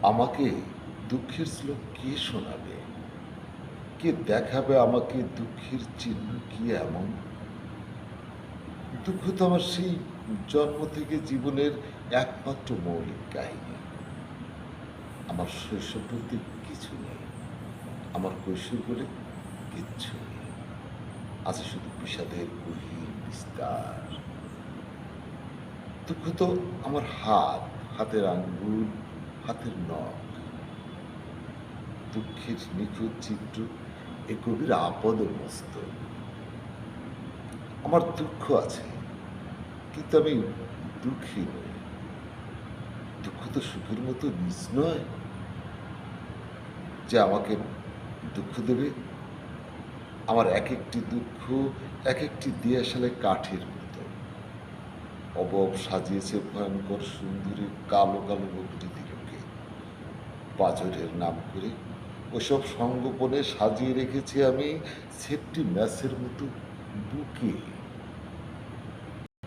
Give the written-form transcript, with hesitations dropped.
আমাকে দুঃখের শ্লোক কে শোনাবে? কে দেখাবে আমাকে দুঃখের চিহ্ন কি এমন? দুঃখ তো আমার সেই জন্ম থেকে জীবনের একমাত্র মৌলিক কাহিনী। আমার শৈশব বলতে কিছু নেই। আমার কৈশোর বলে কিচ্ছু নেই। আছে শুধু বিষাদের গভীর বিস্তার। দুঃখ তো আমার হাত, হাতের আঙ্গুল, হাতের নখ। দুঃখের নিখুঁত চিত্র এ কবির আপদমস্তক। আমার দুঃখ আছে, কিন্তু আমি দুঃখী নই। দুঃখ তো সুখের মতো নিজ নয় যে আমাকে দুঃখ দেবে। আমার একেকটি দুঃখ একেকটি দিয়াশালে কাঠের মতো। অবয়ব সাজিয়েছে ভয়ঙ্কর সুন্দরী কালো, কালো প্রকৃতিরকে। পাঁজরের নাম করে ওসব সঙ্গোপনে সাজিয়ে রেখেছি আমি সেফটি ম্যাচের মতো বুকে।